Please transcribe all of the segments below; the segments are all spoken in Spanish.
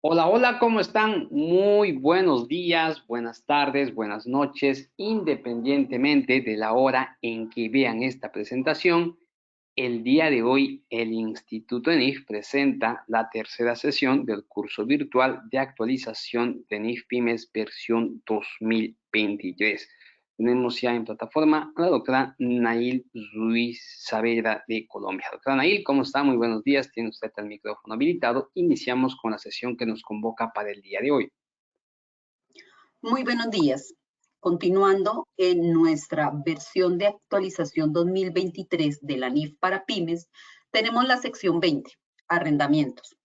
Hola, hola, ¿cómo están? Muy buenos días, buenas tardes, buenas noches, independientemente de la hora en que vean esta presentación. El día de hoy, el Instituto ENIF presenta la tercera sesión del curso virtual de actualización de ENIF Pymes versión 2023. Tenemos ya en plataforma a la doctora Nail Ruiz Saavedra de Colombia. Doctora Nail, ¿cómo está? Muy buenos días. Tiene usted el micrófono habilitado. Iniciamos con la sesión que nos convoca para el día de hoy. Muy buenos días. Continuando en nuestra versión de actualización 2023 de la NIF para pymes, tenemos la sección 20, arrendamientos.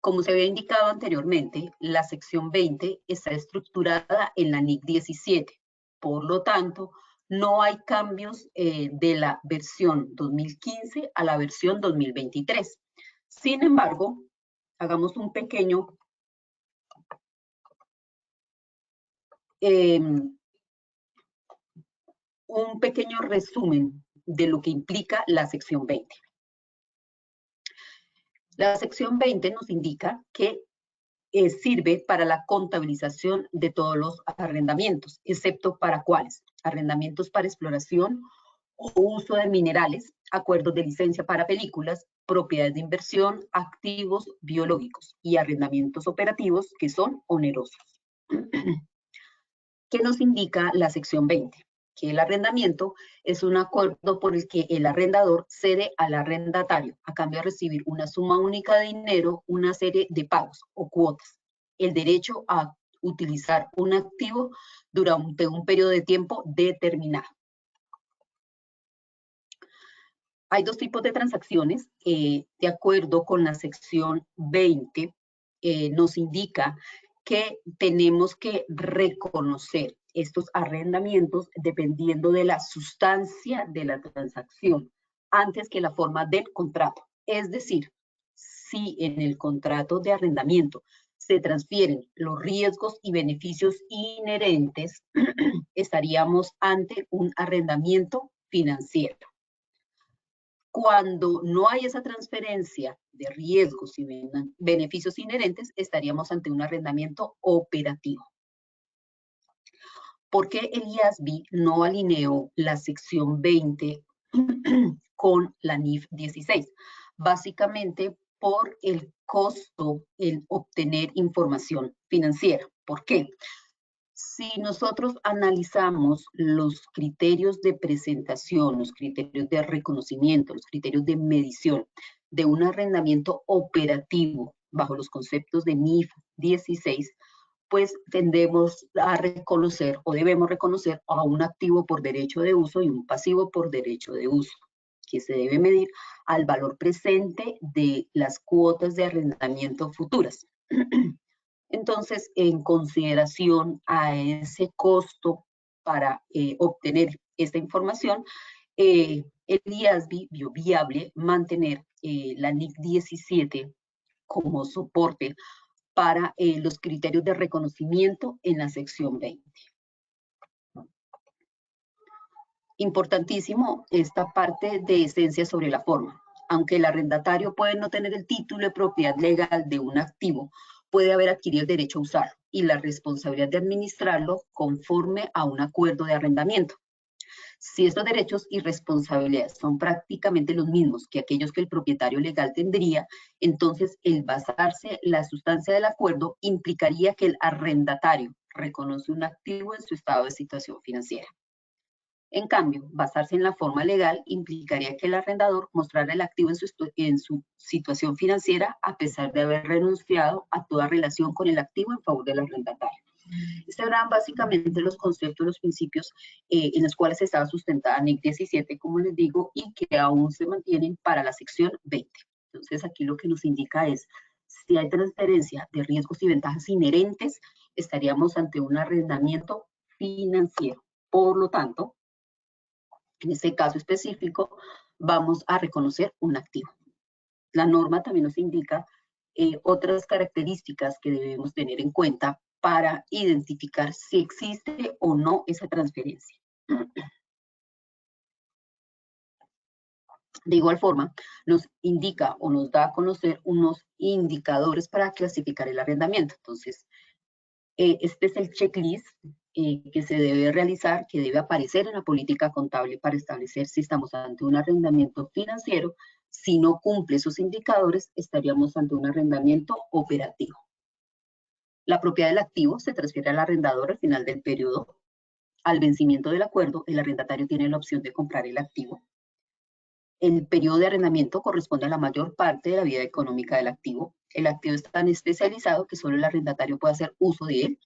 Como se había indicado anteriormente, la sección 20 está estructurada en la NIC 17. Por lo tanto, no hay cambios de la versión 2015 a la versión 2023. Sin embargo, hagamos un pequeño resumen de lo que implica la sección 20. La sección 20 nos indica que sirve para la contabilización de todos los arrendamientos, excepto para cuáles: arrendamientos para exploración o uso de minerales, acuerdos de licencia para películas, propiedades de inversión, activos biológicos y arrendamientos operativos que son onerosos. ¿Qué nos indica la sección 20? Que el arrendamiento es un acuerdo por el que el arrendador cede al arrendatario a cambio de recibir una suma única de dinero, una serie de pagos o cuotas, el derecho a utilizar un activo durante un periodo de tiempo determinado. Hay dos tipos de transacciones. De acuerdo con la sección 20, nos indica que tenemos que reconocer estos arrendamientos dependiendo de la sustancia de la transacción antes que la forma del contrato. Es decir, si en el contrato de arrendamiento se transfieren los riesgos y beneficios inherentes, estaríamos ante un arrendamiento financiero. Cuando no hay esa transferencia de riesgos y beneficios inherentes, estaríamos ante un arrendamiento operativo. ¿Por qué el IASB no alineó la sección 20 con la NIF 16? Básicamente por el costo en obtener información financiera. ¿Por qué? Si nosotros analizamos los criterios de presentación, los criterios de reconocimiento, los criterios de medición de un arrendamiento operativo bajo los conceptos de NIF 16, pues tendemos a reconocer o debemos reconocer a un activo por derecho de uso y un pasivo por derecho de uso, que se debe medir al valor presente de las cuotas de arrendamiento futuras. Entonces, en consideración a ese costo para obtener esta información, el IASB vio viable mantener la NIC 17 como soporte para los criterios de reconocimiento en la sección 20. Importantísimo esta parte de esencia sobre la forma. Aunque el arrendatario puede no tener el título de propiedad legal de un activo, puede haber adquirido el derecho a usarlo y la responsabilidad de administrarlo conforme a un acuerdo de arrendamiento. Si estos derechos y responsabilidades son prácticamente los mismos que aquellos que el propietario legal tendría, entonces el basarse en la sustancia del acuerdo implicaría que el arrendatario reconoce un activo en su estado de situación financiera. En cambio, basarse en la forma legal implicaría que el arrendador mostrara el activo en su situación financiera a pesar de haber renunciado a toda relación con el activo en favor del arrendatario. Estos eran básicamente los conceptos, los principios en los cuales estaba sustentada NIC 17, como les digo, y que aún se mantienen para la sección 20. Entonces, aquí lo que nos indica es, si hay transferencia de riesgos y ventajas inherentes, estaríamos ante un arrendamiento financiero. Por lo tanto, en este caso específico, vamos a reconocer un activo. La norma también nos indica otras características que debemos tener en cuenta para identificar si existe o no esa transferencia. De igual forma, nos indica o nos da a conocer unos indicadores para clasificar el arrendamiento. Entonces, este es el checklist que se debe realizar, que debe aparecer en la política contable para establecer si estamos ante un arrendamiento financiero. Si no cumple esos indicadores, estaríamos ante un arrendamiento operativo. La propiedad del activo se transfiere al arrendador al final del periodo. Al vencimiento del acuerdo, el arrendatario tiene la opción de comprar el activo. El periodo de arrendamiento corresponde a la mayor parte de la vida económica del activo. El activo es tan especializado que solo el arrendatario puede hacer uso de él.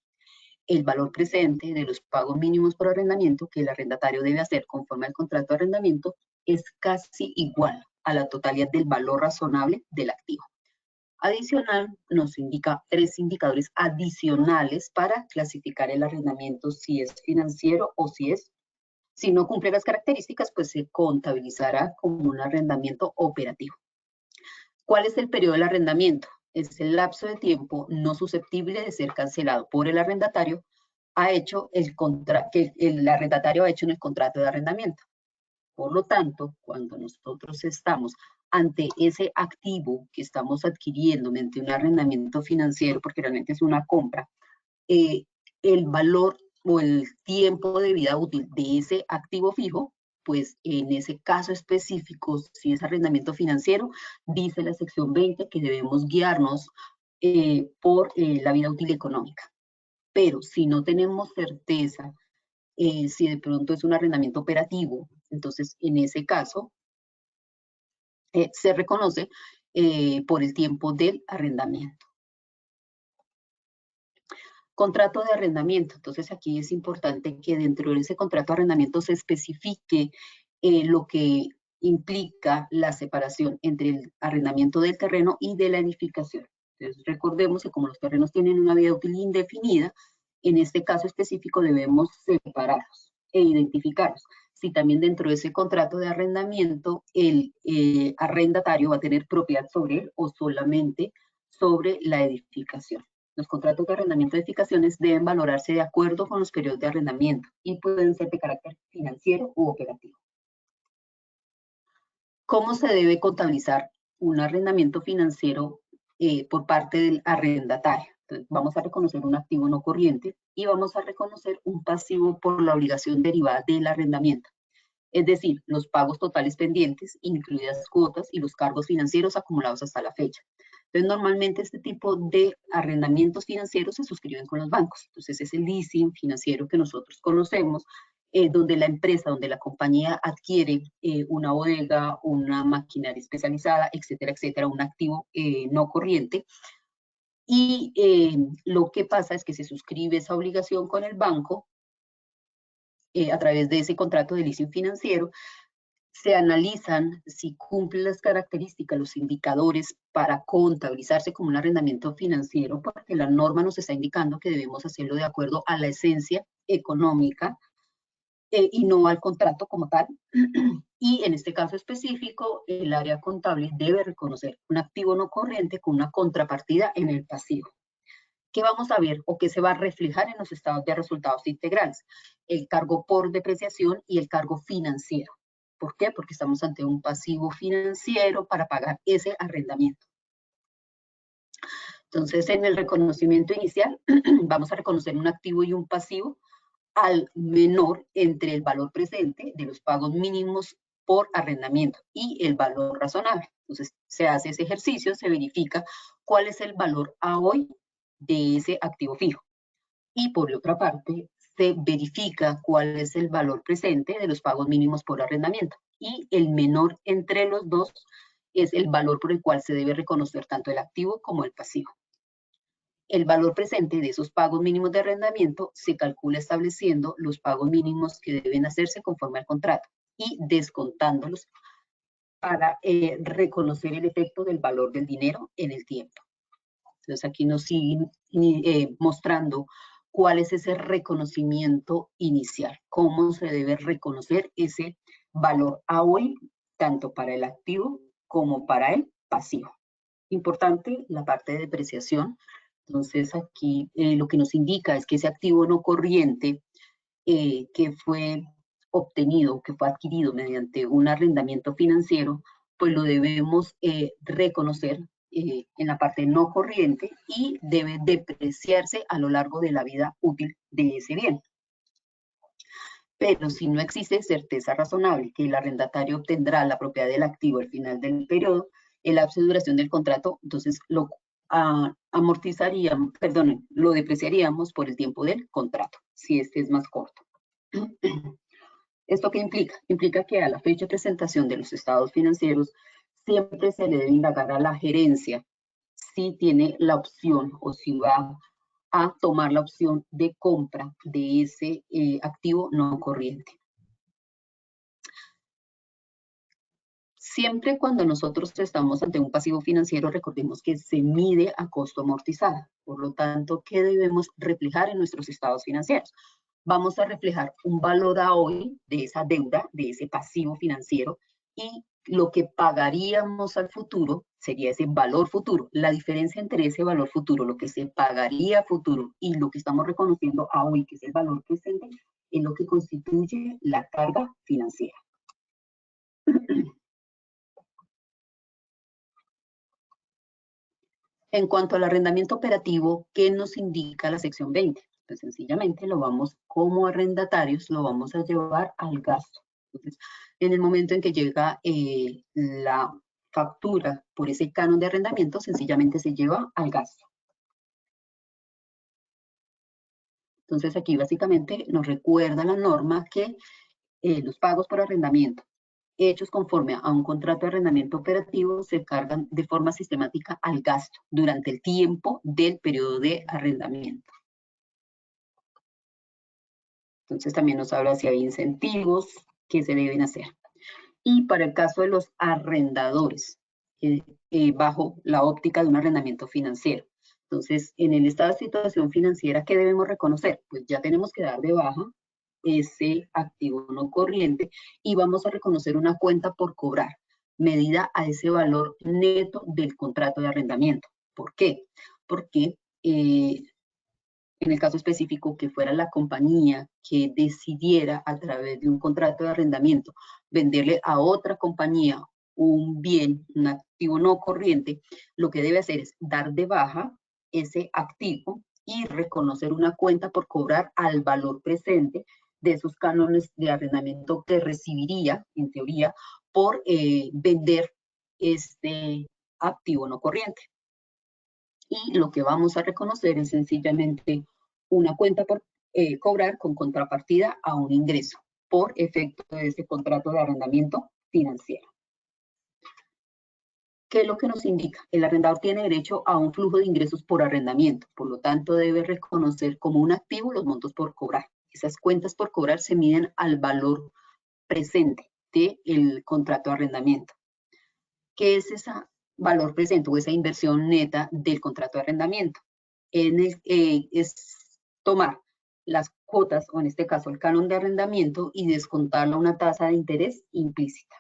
El valor presente de los pagos mínimos por arrendamiento que el arrendatario debe hacer conforme al contrato de arrendamiento es casi igual a la totalidad del valor razonable del activo. Adicional, nos indica 3 indicadores adicionales para clasificar el arrendamiento, si es financiero o si no cumple las características, pues se contabilizará como un arrendamiento operativo. ¿Cuál es el periodo del arrendamiento? Es el lapso de tiempo no susceptible de ser cancelado por el arrendatario que el arrendatario ha hecho en el contrato de arrendamiento. Por lo tanto, cuando nosotros estamos ante ese activo que estamos adquiriendo mediante un arrendamiento financiero, porque realmente es una compra, el valor o el tiempo de vida útil de ese activo fijo, pues en ese caso específico, si es arrendamiento financiero, dice la sección 20 que debemos guiarnos por la vida útil económica. Pero si no tenemos certeza, si de pronto es un arrendamiento operativo, entonces en ese caso se reconoce por el tiempo del arrendamiento. Contrato de arrendamiento. Entonces aquí es importante que dentro de ese contrato de arrendamiento se especifique lo que implica la separación entre el arrendamiento del terreno y de la edificación. Entonces recordemos que como los terrenos tienen una vida útil indefinida, en este caso específico debemos separarlos e identificarlos. Si también dentro de ese contrato de arrendamiento el arrendatario va a tener propiedad sobre él o solamente sobre la edificación. Los contratos de arrendamiento de edificaciones deben valorarse de acuerdo con los periodos de arrendamiento y pueden ser de carácter financiero u operativo. ¿Cómo se debe contabilizar un arrendamiento financiero por parte del arrendatario? Entonces, vamos a reconocer un activo no corriente y vamos a reconocer un pasivo por la obligación derivada del arrendamiento. Es decir, los pagos totales pendientes, incluidas cuotas y los cargos financieros acumulados hasta la fecha. Entonces, normalmente este tipo de arrendamientos financieros se suscriben con los bancos. Entonces, es el leasing financiero que nosotros conocemos, donde la empresa, donde la compañía adquiere una bodega, una maquinaria especializada, etcétera, etcétera, un activo no corriente. Y lo que pasa es que se suscribe esa obligación con el banco a través de ese contrato de leasing financiero. Se analizan si cumplen las características, los indicadores para contabilizarse como un arrendamiento financiero, porque la norma nos está indicando que debemos hacerlo de acuerdo a la esencia económica y no al contrato como tal. Y en este caso específico, el área contable debe reconocer un activo no corriente con una contrapartida en el pasivo. ¿Qué vamos a ver o qué se va a reflejar en los estados de resultados integrales? El cargo por depreciación y el cargo financiero. ¿Por qué? Porque estamos ante un pasivo financiero para pagar ese arrendamiento. Entonces, en el reconocimiento inicial, vamos a reconocer un activo y un pasivo al menor entre el valor presente de los pagos mínimos por arrendamiento y el valor razonable. Entonces, se hace ese ejercicio, se verifica cuál es el valor a hoy de ese activo fijo. Y por otra parte, se verifica cuál es el valor presente de los pagos mínimos por arrendamiento. Y el menor entre los dos es el valor por el cual se debe reconocer tanto el activo como el pasivo. El valor presente de esos pagos mínimos de arrendamiento se calcula estableciendo los pagos mínimos que deben hacerse conforme al contrato y descontándolos para reconocer el efecto del valor del dinero en el tiempo. Entonces aquí nos siguen mostrando cuál es ese reconocimiento inicial, cómo se debe reconocer ese valor a hoy, tanto para el activo como para el pasivo. Importante la parte de depreciación. Entonces aquí lo que nos indica es que ese activo no corriente que fue obtenido, que fue adquirido mediante un arrendamiento financiero, pues lo debemos reconocer en la parte no corriente y debe depreciarse a lo largo de la vida útil de ese bien. Pero si no existe certeza razonable que el arrendatario obtendrá la propiedad del activo al final del periodo, el lapso de duración del contrato, entonces lo lo depreciaríamos por el tiempo del contrato, si este es más corto. ¿Esto qué implica? Implica que a la fecha de presentación de los estados financieros siempre se le debe indagar a la gerencia si tiene la opción o si va a tomar la opción de compra de ese activo no corriente. Siempre cuando nosotros estamos ante un pasivo financiero, recordemos que se mide a costo amortizado. Por lo tanto, ¿qué debemos reflejar en nuestros estados financieros? Vamos a reflejar un valor a hoy de esa deuda, de ese pasivo financiero, y lo que pagaríamos al futuro sería ese valor futuro. La diferencia entre ese valor futuro, lo que se pagaría a futuro y lo que estamos reconociendo a hoy, que es el valor presente, es lo que constituye la carga financiera. En cuanto al arrendamiento operativo, ¿qué nos indica la sección 20? Pues sencillamente lo vamos, como arrendatarios, lo vamos a llevar al gasto. Entonces, en el momento en que llega la factura por ese canon de arrendamiento, sencillamente se lleva al gasto. Entonces, aquí básicamente nos recuerda la norma que los pagos por arrendamiento hechos conforme a un contrato de arrendamiento operativo se cargan de forma sistemática al gasto durante el tiempo del periodo de arrendamiento. Entonces también nos habla si hay incentivos que se deben hacer. Y para el caso de los arrendadores, bajo la óptica de un arrendamiento financiero. Entonces, en el estado de situación financiera, ¿qué debemos reconocer? Pues ya tenemos que dar de baja ese activo no corriente y vamos a reconocer una cuenta por cobrar, medida a ese valor neto del contrato de arrendamiento. ¿Por qué? Porque en el caso específico que fuera la compañía que decidiera a través de un contrato de arrendamiento venderle a otra compañía un bien, un activo no corriente, lo que debe hacer es dar de baja ese activo y reconocer una cuenta por cobrar al valor presente de esos cánones de arrendamiento que recibiría, en teoría, por vender este activo no corriente. Y lo que vamos a reconocer es sencillamente una cuenta por cobrar con contrapartida a un ingreso por efecto de ese contrato de arrendamiento financiero. ¿Qué es lo que nos indica? El arrendador tiene derecho a un flujo de ingresos por arrendamiento, por lo tanto debe reconocer como un activo los montos por cobrar. Esas cuentas por cobrar se miden al valor presente del contrato de arrendamiento. ¿Qué es ese valor presente o esa inversión neta del contrato de arrendamiento? Es tomar las cuotas, o en este caso el canon de arrendamiento, y descontarlo a una tasa de interés implícita.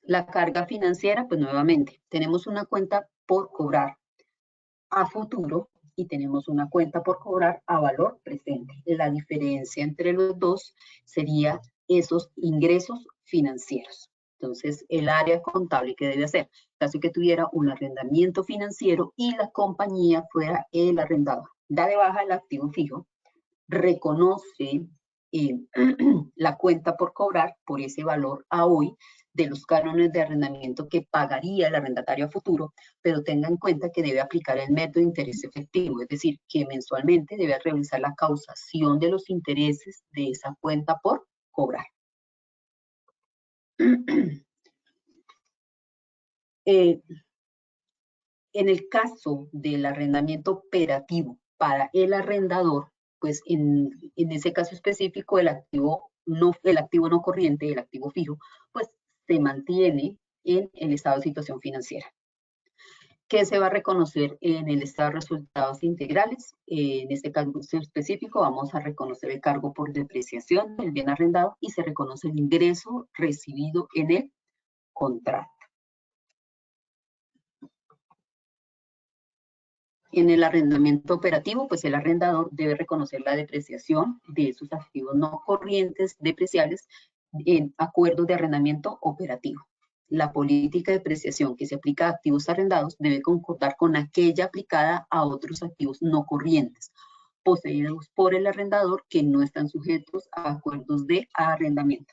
La carga financiera, pues nuevamente, tenemos una cuenta por cobrar a futuro y tenemos una cuenta por cobrar a valor presente. La diferencia entre los dos sería esos ingresos financieros. Entonces, el área contable, ¿qué debe hacer? Caso que tuviera un arrendamiento financiero y la compañía fuera el arrendador. Da de baja el activo fijo, reconoce la cuenta por cobrar por ese valor a hoy de los cánones de arrendamiento que pagaría el arrendatario a futuro, pero tenga en cuenta que debe aplicar el método de interés efectivo, es decir, que mensualmente debe realizar la causación de los intereses de esa cuenta por cobrar. En el caso del arrendamiento operativo para el arrendador, pues en ese caso específico el activo no corriente, el activo fijo, pues se mantiene en el estado de situación financiera. ¿Qué se va a reconocer en el estado de resultados integrales? En este caso específico vamos a reconocer el cargo por depreciación del bien arrendado y se reconoce el ingreso recibido en el contrato. En el arrendamiento operativo, pues el arrendador debe reconocer la depreciación de sus activos no corrientes depreciables en acuerdos de arrendamiento operativo. La política de depreciación que se aplica a activos arrendados debe concordar con aquella aplicada a otros activos no corrientes, poseídos por el arrendador que no están sujetos a acuerdos de arrendamiento.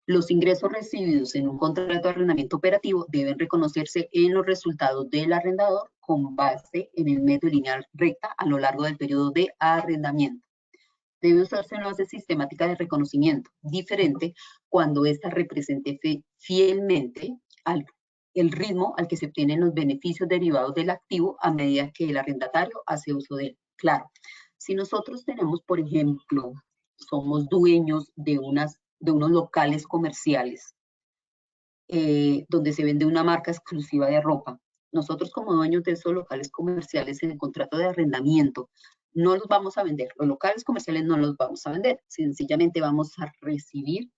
Los ingresos recibidos en un contrato de arrendamiento operativo deben reconocerse en los resultados del arrendador con base en el método lineal recta a lo largo del periodo de arrendamiento. Debe usarse una base sistemática de reconocimiento, diferente cuando ésta represente fielmente el ritmo al que se obtienen los beneficios derivados del activo a medida que el arrendatario hace uso de él. Claro, si nosotros tenemos, por ejemplo, somos dueños de unos locales comerciales donde se vende una marca exclusiva de ropa. Nosotros como dueños de esos locales comerciales en el contrato de arrendamiento no los vamos a vender. Los locales comerciales no los vamos a vender. Sencillamente vamos a recibir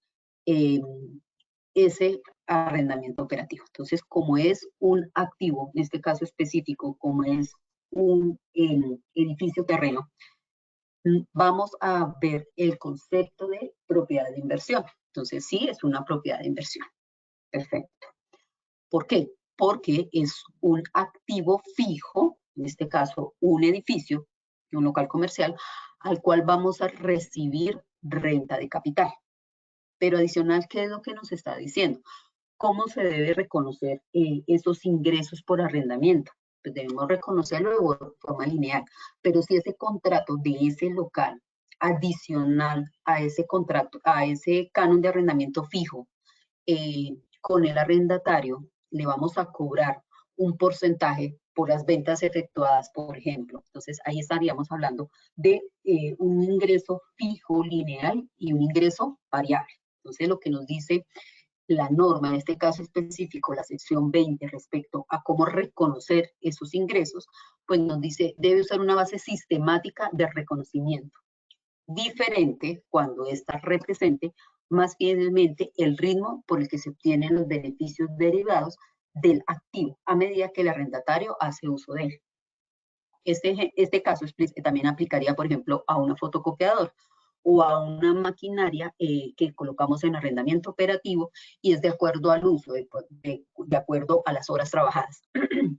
ese arrendamiento operativo. Entonces, como es un activo, en este caso específico, como es un edificio terreno, vamos a ver el concepto de propiedad de inversión. Entonces, sí, es una propiedad de inversión. Perfecto. ¿Por qué? Porque es un activo fijo, en este caso un edificio, un local comercial, al cual vamos a recibir renta de capital. Pero adicional, ¿qué es lo que nos está diciendo? ¿Cómo se debe reconocer esos ingresos por arrendamiento? Pues debemos reconocerlo de forma lineal, pero si ese contrato de ese local adicional a ese contrato, a ese canon de arrendamiento fijo, con el arrendatario le vamos a cobrar un porcentaje por las ventas efectuadas, por ejemplo. Entonces, ahí estaríamos hablando de un ingreso fijo lineal y un ingreso variable. Entonces, lo que nos dice la norma, en este caso específico, la sección 20, respecto a cómo reconocer esos ingresos, pues nos dice, debe usar una base sistemática de reconocimiento, diferente cuando ésta represente más fielmente el ritmo por el que se obtienen los beneficios derivados del activo a medida que el arrendatario hace uso de él. Este caso también aplicaría, por ejemplo, a una fotocopiadora o a una maquinaria que colocamos en arrendamiento operativo y es de acuerdo al uso, de acuerdo a las horas trabajadas,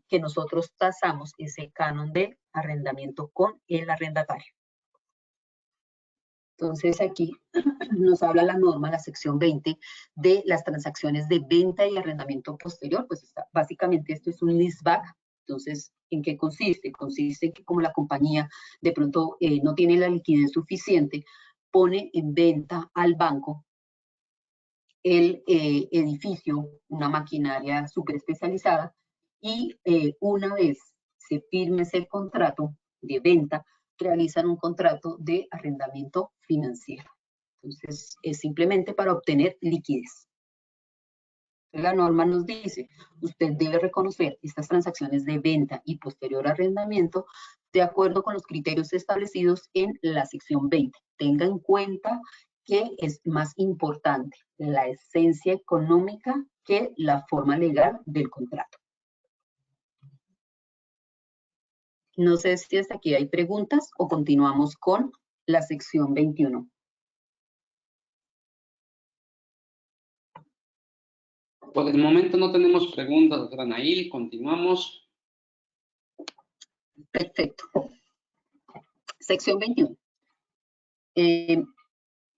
que nosotros tasamos ese canon de arrendamiento con el arrendatario. Entonces aquí nos habla la norma, la sección 20, de las transacciones de venta y arrendamiento posterior. Pues básicamente esto es un leaseback. Entonces, ¿en qué consiste? Consiste en que como la compañía de pronto no tiene la liquidez suficiente, pone en venta al banco el edificio, una maquinaria súper especializada, y una vez se firme ese contrato de venta, realizan un contrato de arrendamiento financiero. Entonces, es simplemente para obtener liquidez. La norma nos dice, usted debe reconocer estas transacciones de venta y posterior arrendamiento de acuerdo con los criterios establecidos en la sección 20. Tenga en cuenta que es más importante la esencia económica que la forma legal del contrato. No sé si hasta aquí hay preguntas o continuamos con la sección 21. Por el momento no tenemos preguntas, doctora Nail. Continuamos. Perfecto. Sección 21. En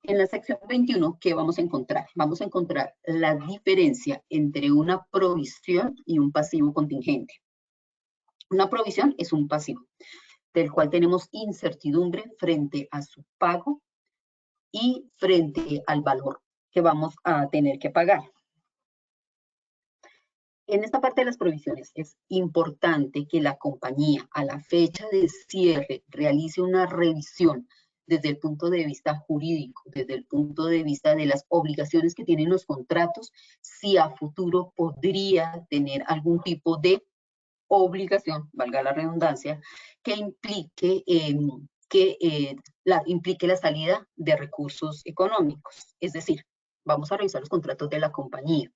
la sección 21, ¿qué vamos a encontrar? Vamos a encontrar la diferencia entre una provisión y un pasivo contingente. Una provisión es un pasivo, del cual tenemos incertidumbre frente a su pago y frente al valor que vamos a tener que pagar. En esta parte de las provisiones es importante que la compañía a la fecha de cierre realice una revisión desde el punto de vista jurídico, desde el punto de vista de las obligaciones que tienen los contratos, si a futuro podría tener algún tipo de obligación, valga la redundancia, que implique, implique la salida de recursos económicos. Es decir, vamos a revisar los contratos de la compañía.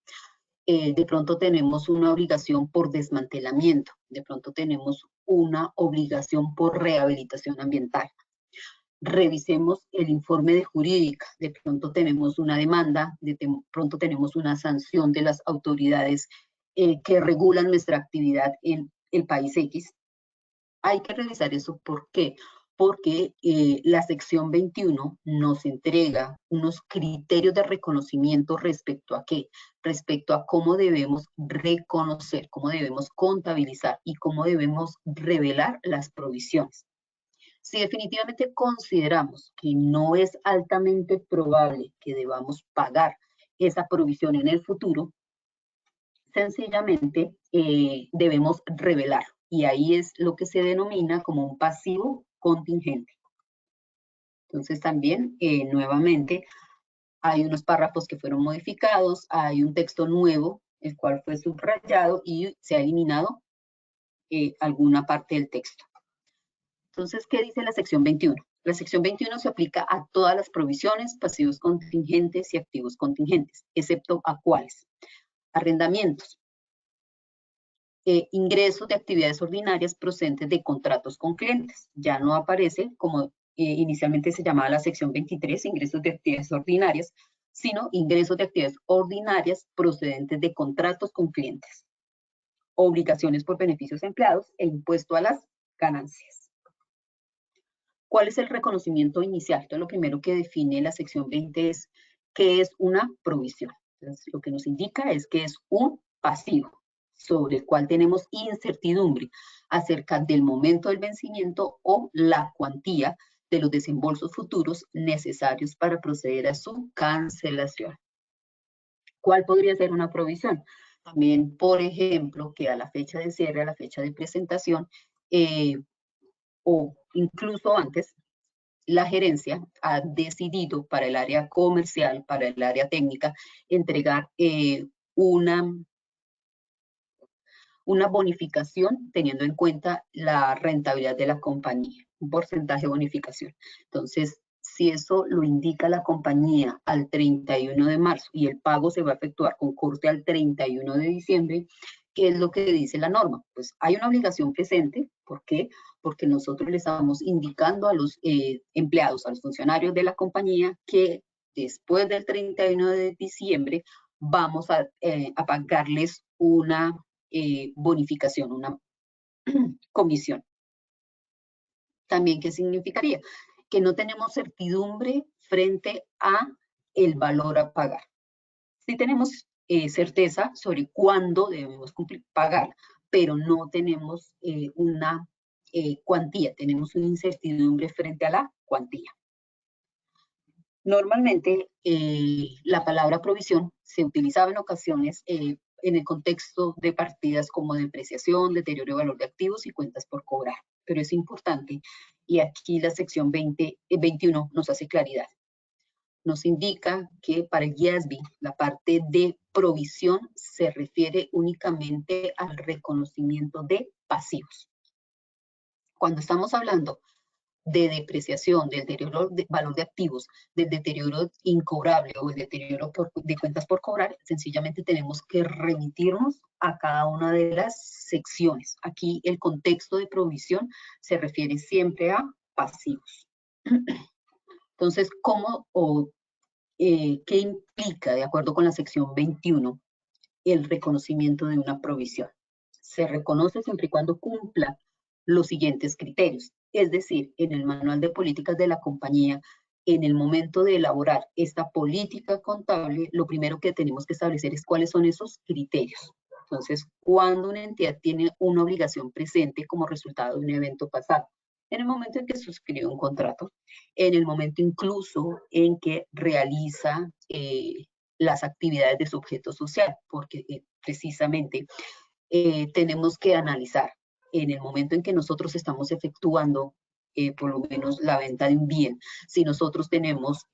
De pronto tenemos una obligación por desmantelamiento, de pronto tenemos una obligación por rehabilitación ambiental. Revisemos el informe de jurídica, de pronto tenemos una demanda, de pronto tenemos una sanción de las autoridades que regulan nuestra actividad en el país X. Hay que revisar eso. ¿Por qué? Porque la sección 21 nos entrega unos criterios de reconocimiento respecto a qué, respecto a cómo debemos reconocer, cómo debemos contabilizar y cómo debemos revelar las provisiones. Si definitivamente consideramos que no es altamente probable que debamos pagar esa provisión en el futuro, sencillamente debemos revelar. Y ahí es lo que se denomina como un pasivo contingente. Entonces también, nuevamente, hay unos párrafos que fueron modificados, hay un texto nuevo, el cual fue subrayado y se ha eliminado alguna parte del texto. Entonces, ¿qué dice la sección 21? La sección 21 se aplica a todas las provisiones, pasivos contingentes y activos contingentes, excepto a cuáles. Arrendamientos. Ingresos de actividades ordinarias procedentes de contratos con clientes. Ya no aparece como inicialmente se llamaba la sección 23, ingresos de actividades ordinarias, sino ingresos de actividades ordinarias procedentes de contratos con clientes. Obligaciones por beneficios empleados e impuesto a las ganancias. ¿Cuál es el reconocimiento inicial? Entonces, lo primero que define la sección 20 es qué es una provisión. Entonces, lo que nos indica es que es un pasivo sobre el cual tenemos incertidumbre acerca del momento del vencimiento o la cuantía de los desembolsos futuros necesarios para proceder a su cancelación. ¿Cuál podría ser una provisión? También, por ejemplo, que a la fecha de cierre, a la fecha de presentación, o incluso antes, la gerencia ha decidido para el área comercial, para el área técnica, entregar una bonificación teniendo en cuenta la rentabilidad de la compañía, un porcentaje de bonificación. Entonces, si eso lo indica la compañía al 31 de marzo y el pago se va a efectuar con corte al 31 de diciembre, ¿qué es lo que dice la norma? Pues hay una obligación presente. ¿Por qué? Porque nosotros le estamos indicando a los empleados, a los funcionarios de la compañía que después del 31 de diciembre vamos a pagarles una bonificación, una comisión. También, ¿qué significaría? Que no tenemos certidumbre frente a el valor a pagar. Sí tenemos certeza sobre cuándo debemos pagar, pero no tenemos una cuantía, tenemos una incertidumbre frente a la cuantía. Normalmente, la palabra provisión se utilizaba en ocasiones en el contexto de partidas como depreciación, deterioro de valor de activos y cuentas por cobrar. Pero es importante, y aquí la sección 21 nos hace claridad. Nos indica que para el GASB la parte de provisión se refiere únicamente al reconocimiento de pasivos. Cuando estamos hablando de depreciación, del deterioro de valor de activos, del deterioro incobrable o el deterioro de cuentas por cobrar, sencillamente tenemos que remitirnos a cada una de las secciones. Aquí el contexto de provisión se refiere siempre a pasivos. Entonces, ¿cómo o qué implica, de acuerdo con la sección 21, el reconocimiento de una provisión? Se reconoce siempre y cuando cumpla los siguientes criterios. Es decir, en el manual de políticas de la compañía, en el momento de elaborar esta política contable, lo primero que tenemos que establecer es cuáles son esos criterios. Entonces, cuando una entidad tiene una obligación presente como resultado de un evento pasado, en el momento en que suscribe un contrato, en el momento incluso en que realiza las actividades de su objeto social, porque precisamente tenemos que analizar en el momento en que nosotros estamos efectuando por lo menos la venta de un bien, si nosotros tenemos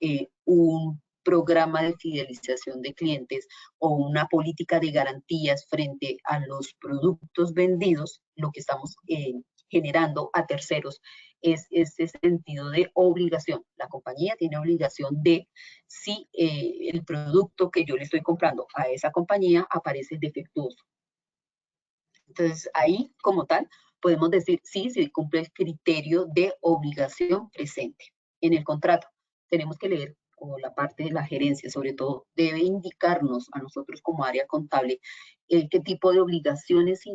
un programa de fidelización de clientes o una política de garantías frente a los productos vendidos, lo que estamos generando a terceros. Es ese sentido de obligación. La compañía tiene obligación de, si el producto que yo le estoy comprando a esa compañía aparece defectuoso. Entonces, ahí, como tal, podemos decir, sí, se cumple el criterio de obligación presente. En el contrato, tenemos que leer, o la parte de la gerencia, sobre todo, debe indicarnos a nosotros como área contable qué tipo de obligaciones